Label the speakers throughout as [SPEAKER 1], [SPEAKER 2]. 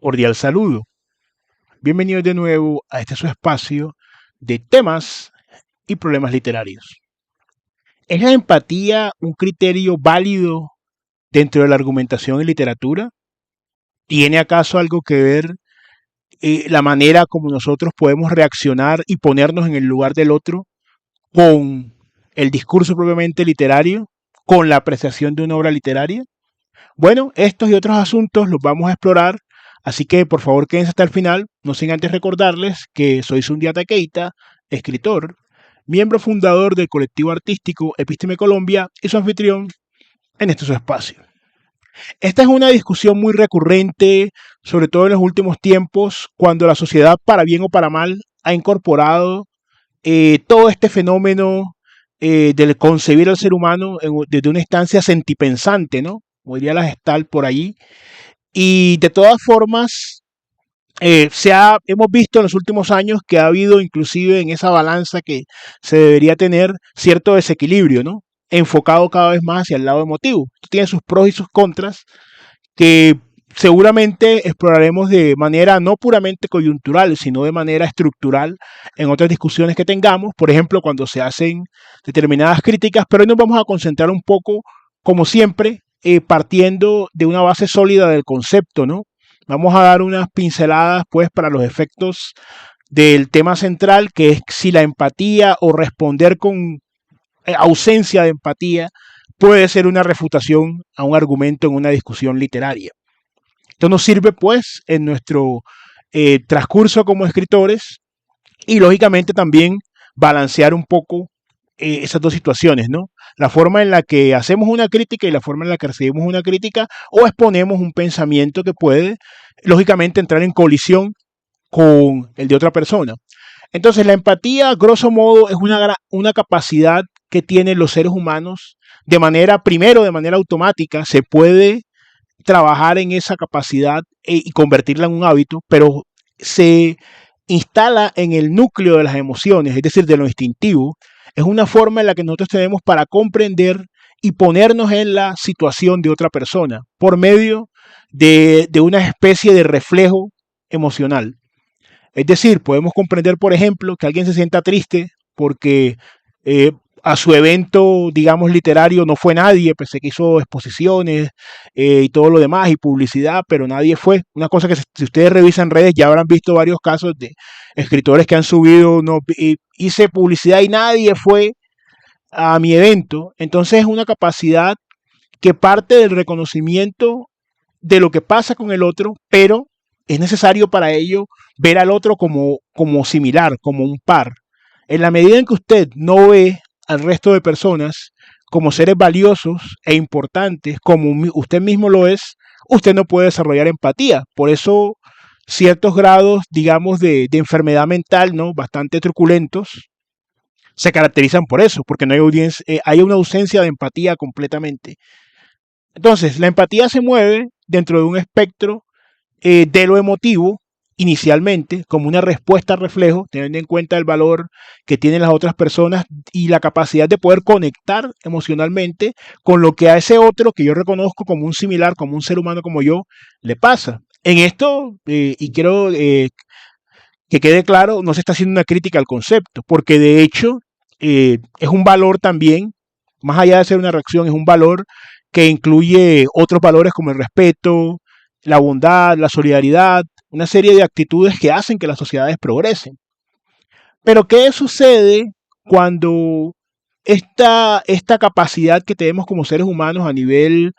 [SPEAKER 1] Cordial saludo. Bienvenidos de nuevo a este su espacio de temas y problemas literarios. ¿Es la empatía un criterio válido dentro de la argumentación en literatura? ¿Tiene acaso algo que ver la manera como nosotros podemos reaccionar y ponernos en el lugar del otro con el discurso propiamente literario, con la apreciación de una obra literaria? Bueno, estos y otros asuntos los vamos a explorar, así que por favor quédense hasta el final, no sin antes recordarles que soy Sundiata Keita, escritor, miembro fundador del colectivo artístico Epísteme Colombia y su anfitrión en este su espacio. Esta es una discusión muy recurrente, sobre todo en los últimos tiempos, cuando la sociedad, para bien o para mal, ha incorporado todo este fenómeno del concebir al ser humano desde una instancia sentipensante, ¿no? Como diría la Gestalt por allí. Y de todas formas, hemos visto en los últimos años que ha habido inclusive en esa balanza que se debería tener cierto desequilibrio, ¿no? Enfocado cada vez más hacia el lado emotivo. Esto tiene sus pros y sus contras que seguramente exploraremos de manera no puramente coyuntural, sino de manera estructural en otras discusiones que tengamos, por ejemplo, cuando se hacen determinadas críticas, pero hoy nos vamos a concentrar un poco, como siempre, partiendo de una base sólida del concepto, ¿no? Vamos a dar unas pinceladas, pues, para los efectos del tema central, que es si la empatía o responder con ausencia de empatía puede ser una refutación a un argumento en una discusión literaria. Esto nos sirve, pues, en nuestro transcurso como escritores y, lógicamente, también balancear un poco esas dos situaciones, ¿no? La forma en la que hacemos una crítica y la forma en la que recibimos una crítica o exponemos un pensamiento que puede, lógicamente, entrar en colisión con el de otra persona. Entonces, la empatía, grosso modo, es una capacidad que tienen los seres humanos primero, de manera automática, se puede trabajar en esa capacidad y convertirla en un hábito, pero se instala en el núcleo de las emociones, es decir, de lo instintivo. Es una forma en la que nosotros tenemos para comprender y ponernos en la situación de otra persona por medio de una especie de reflejo emocional. Es decir, podemos comprender, por ejemplo, que alguien se sienta triste porque a su evento, digamos, literario no fue nadie, pese a que hizo exposiciones y todo lo demás y publicidad, pero nadie fue. Una cosa que si ustedes revisan redes ya habrán visto varios casos de escritores que han subido, no, hice publicidad y nadie fue a mi evento. Entonces es una capacidad que parte del reconocimiento de lo que pasa con el otro, pero es necesario para ello ver al otro como similar, como un par. En la medida en que usted no ve al resto de personas como seres valiosos e importantes, como usted mismo lo es, usted no puede desarrollar empatía. Por eso ciertos grados, digamos, de enfermedad mental, ¿no? Bastante truculentos, se caracterizan por eso, porque no hay una ausencia de empatía completamente. Entonces, la empatía se mueve dentro de un espectro de lo emotivo, inicialmente, como una respuesta reflejo, teniendo en cuenta el valor que tienen las otras personas y la capacidad de poder conectar emocionalmente con lo que a ese otro que yo reconozco como un similar, como un ser humano como yo, le pasa. En esto, y quiero que quede claro, no se está haciendo una crítica al concepto, porque de hecho es un valor también, más allá de ser una reacción, es un valor que incluye otros valores como el respeto, la bondad, la solidaridad, una serie de actitudes que hacen que las sociedades progresen. Pero ¿qué sucede cuando esta capacidad que tenemos como seres humanos a nivel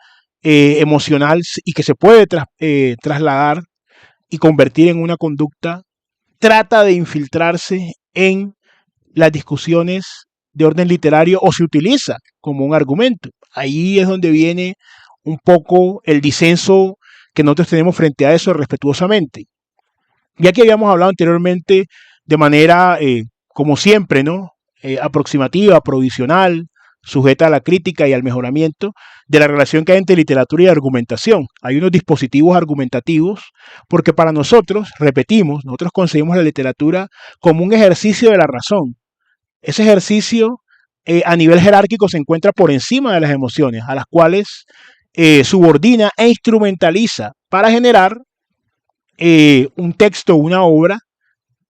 [SPEAKER 1] emocional y que se puede trasladar y convertir en una conducta, trata de infiltrarse en las discusiones de orden literario o se utiliza como un argumento? Ahí es donde viene un poco el disenso que nosotros tenemos frente a eso respetuosamente. Ya que habíamos hablado anteriormente de manera, como siempre, ¿no? Aproximativa, provisional, sujeta a la crítica y al mejoramiento, de la relación que hay entre literatura y argumentación. Hay unos dispositivos argumentativos, porque para nosotros, repetimos, nosotros concebimos la literatura como un ejercicio de la razón. Ese ejercicio a nivel jerárquico se encuentra por encima de las emociones, a las cuales subordina e instrumentaliza para generar un texto o una obra,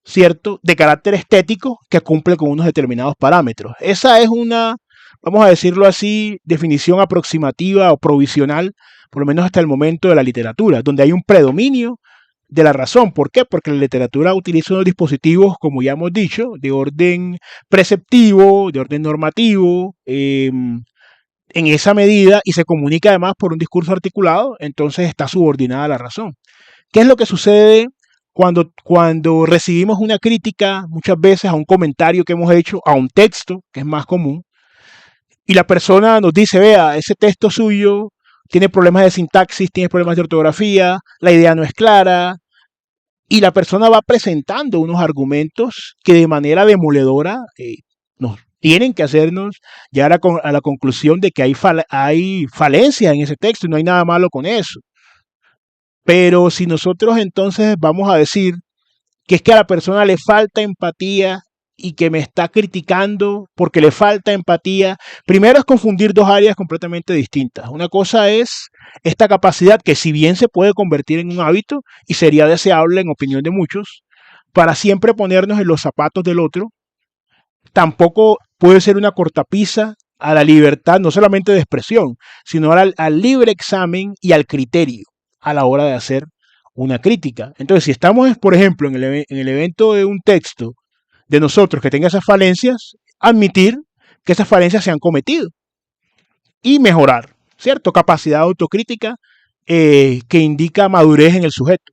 [SPEAKER 1] ¿cierto?, de carácter estético que cumple con unos determinados parámetros. Esa es una, vamos a decirlo así, definición aproximativa o provisional, por lo menos hasta el momento de la literatura, donde hay un predominio de la razón. ¿Por qué? Porque la literatura utiliza unos dispositivos, como ya hemos dicho, de orden preceptivo, de orden normativo, en esa medida, y se comunica además por un discurso articulado, entonces está subordinada a la razón. ¿Qué es lo que sucede cuando recibimos una crítica, muchas veces a un comentario que hemos hecho, a un texto, que es más común, y la persona nos dice, vea, ese texto suyo tiene problemas de sintaxis, tiene problemas de ortografía, la idea no es clara, y la persona va presentando unos argumentos que de manera demoledora nos tienen que hacernos llegar a la conclusión de que hay falencias en ese texto y no hay nada malo con eso. Pero si nosotros entonces vamos a decir que es que a la persona le falta empatía y que me está criticando porque le falta empatía, primero es confundir dos áreas completamente distintas. Una cosa es esta capacidad que si bien se puede convertir en un hábito y sería deseable en opinión de muchos, para siempre ponernos en los zapatos del otro, tampoco puede ser una cortapisa a la libertad, no solamente de expresión, sino al libre examen y al criterio a la hora de hacer una crítica. Entonces, si estamos, por ejemplo, en el evento de un texto de nosotros que tenga esas falencias, admitir que esas falencias se han cometido y mejorar, ¿cierto? Capacidad autocrítica que indica madurez en el sujeto,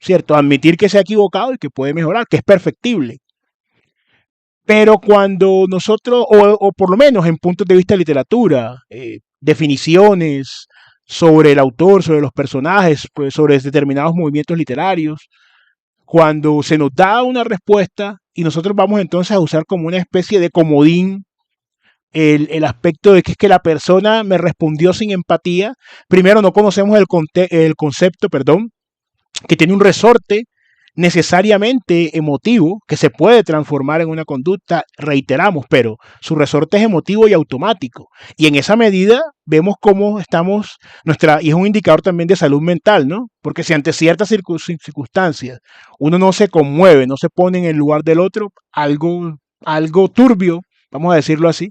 [SPEAKER 1] ¿cierto? Admitir que se ha equivocado y que puede mejorar, que es perfectible. Pero cuando nosotros, o por lo menos en puntos de vista de literatura, definiciones sobre el autor, sobre los personajes, pues sobre determinados movimientos literarios, cuando se nos da una respuesta y nosotros vamos entonces a usar como una especie de comodín el aspecto de que es que la persona me respondió sin empatía, primero no conocemos el concepto, perdón, que tiene un resorte necesariamente emotivo que se puede transformar en una conducta, reiteramos, pero su resorte es emotivo y automático. Y en esa medida vemos cómo estamos, y es un indicador también de salud mental, ¿no? Porque si ante ciertas circunstancias uno no se conmueve, no se pone en el lugar del otro, algo turbio, vamos a decirlo así,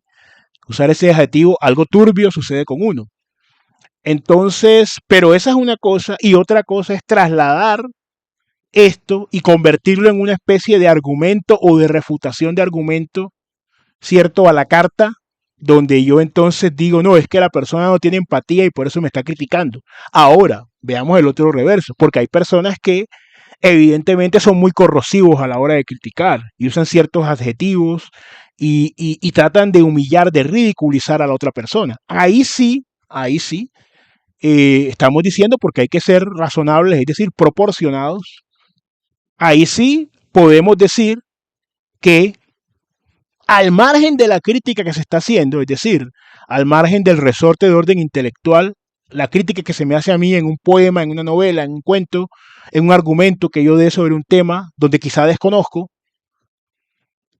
[SPEAKER 1] usar ese adjetivo, algo turbio sucede con uno. Entonces, pero esa es una cosa y otra cosa es trasladar esto y convertirlo en una especie de argumento o de refutación de argumento, ¿cierto? A la carta, donde yo entonces digo, no, es que la persona no tiene empatía y por eso me está criticando. Ahora, veamos el otro reverso, porque hay personas que evidentemente son muy corrosivos a la hora de criticar y usan ciertos adjetivos y tratan de humillar, de ridiculizar a la otra persona. Ahí sí, estamos diciendo porque hay que ser razonables, es decir, proporcionados. Ahí sí podemos decir que al margen de la crítica que se está haciendo, es decir, al margen del resorte de orden intelectual, la crítica que se me hace a mí en un poema, en una novela, en un cuento, en un argumento que yo dé sobre un tema donde quizá desconozco,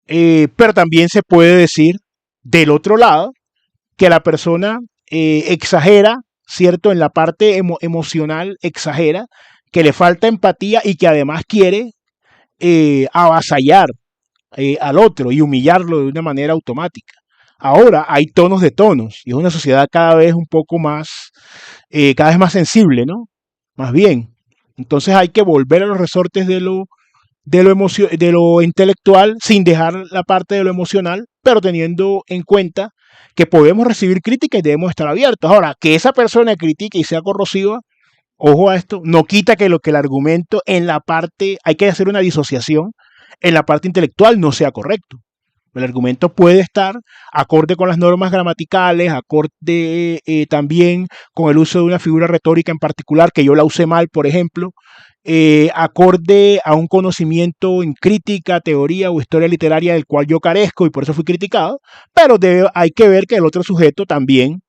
[SPEAKER 1] pero también se puede decir del otro lado que la persona exagera, ¿cierto? En la parte emocional exagera, que le falta empatía y que además quiere avasallar al otro y humillarlo de una manera automática. Ahora hay tonos de tonos y es una sociedad cada vez un poco más, cada vez más sensible, ¿no? Más bien. Entonces hay que volver a los resortes de lo intelectual sin dejar la parte de lo emocional, pero teniendo en cuenta que podemos recibir crítica y debemos estar abiertos. Ahora, que esa persona critique y sea corrosiva, ojo a esto, no quita que lo que el argumento en la parte, hay que hacer una disociación, en la parte intelectual no sea correcto. El argumento puede estar acorde con las normas gramaticales, acorde también con el uso de una figura retórica en particular, que yo la usé mal, por ejemplo, acorde a un conocimiento en crítica, teoría o historia literaria del cual yo carezco y por eso fui criticado, pero hay que ver que el otro sujeto también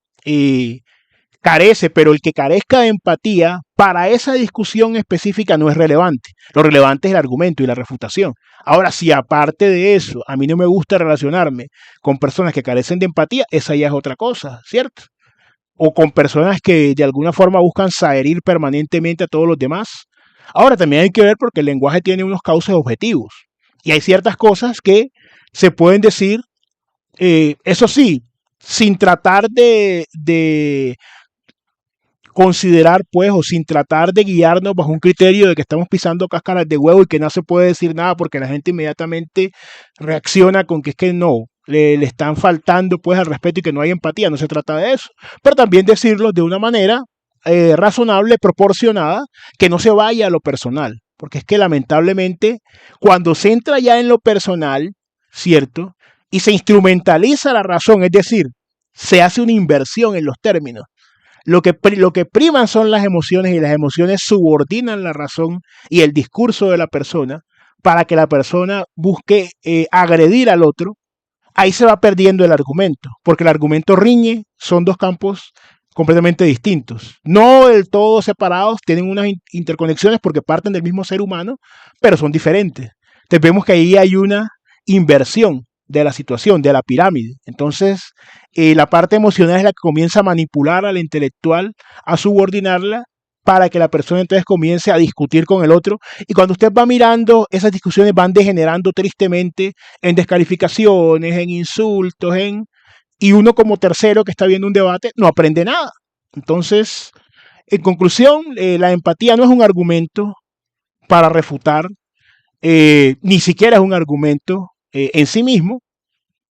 [SPEAKER 1] carece, pero el que carezca de empatía para esa discusión específica no es relevante. Lo relevante es el argumento y la refutación. Ahora, si aparte de eso a mí no me gusta relacionarme con personas que carecen de empatía, esa ya es otra cosa, ¿cierto? O con personas que de alguna forma buscan herir permanentemente a todos los demás. Ahora también hay que ver porque el lenguaje tiene unos cauces objetivos y hay ciertas cosas que se pueden decir, eso sí, sin tratar de considerar, pues, o sin tratar de guiarnos bajo un criterio de que estamos pisando cáscaras de huevo y que no se puede decir nada porque la gente inmediatamente reacciona con que es que no, le están faltando pues al respeto y que no hay empatía, no se trata de eso, pero también decirlo de una manera razonable, proporcionada, que no se vaya a lo personal, porque es que lamentablemente cuando se entra ya en lo personal, ¿cierto? Y se instrumentaliza la razón, es decir, se hace una inversión en los términos. Lo que priman son las emociones y las emociones subordinan la razón y el discurso de la persona para que la persona busque agredir al otro. Ahí se va perdiendo el argumento, porque el argumento riñe, son dos campos completamente distintos. No del todo separados, tienen unas interconexiones porque parten del mismo ser humano, pero son diferentes. Entonces vemos que ahí hay una inversión de la situación, de la pirámide. Entonces, la parte emocional es la que comienza a manipular al intelectual, a subordinarla para que la persona entonces comience a discutir con el otro. Y cuando usted va mirando, esas discusiones van degenerando tristemente en descalificaciones, en insultos, y uno como tercero que está viendo un debate no aprende nada. Entonces, en conclusión, la empatía no es un argumento para refutar, ni siquiera es un argumento en sí mismo.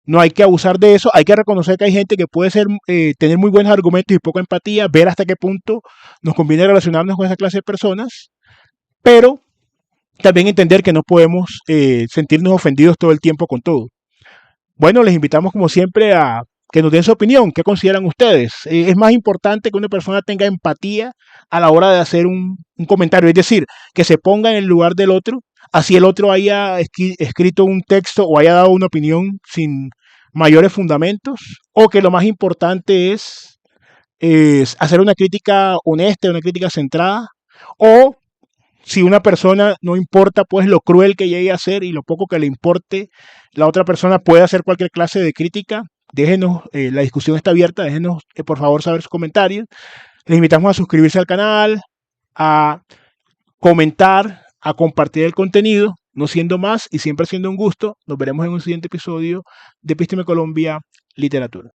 [SPEAKER 1] No hay que abusar de eso, hay que reconocer que hay gente que puede tener muy buenos argumentos y poca empatía, ver hasta qué punto nos conviene relacionarnos con esa clase de personas, pero también entender que no podemos sentirnos ofendidos todo el tiempo con todo. Bueno, les invitamos como siempre a que nos den su opinión. ¿Qué consideran ustedes? Es más importante que una persona tenga empatía a la hora de hacer un comentario, es decir, que se ponga en el lugar del otro, así el otro haya escrito un texto o haya dado una opinión sin mayores fundamentos, o que lo más importante es hacer una crítica honesta, una crítica centrada, o si una persona no importa pues lo cruel que llegue a ser y lo poco que le importe, la otra persona puede hacer cualquier clase de crítica. Déjenos, la discusión está abierta, déjenos por favor saber sus comentarios. Les invitamos a suscribirse al canal, a comentar, a compartir el contenido, no siendo más y siempre siendo un gusto. Nos veremos en un siguiente episodio de Episteme Colombia Literatura.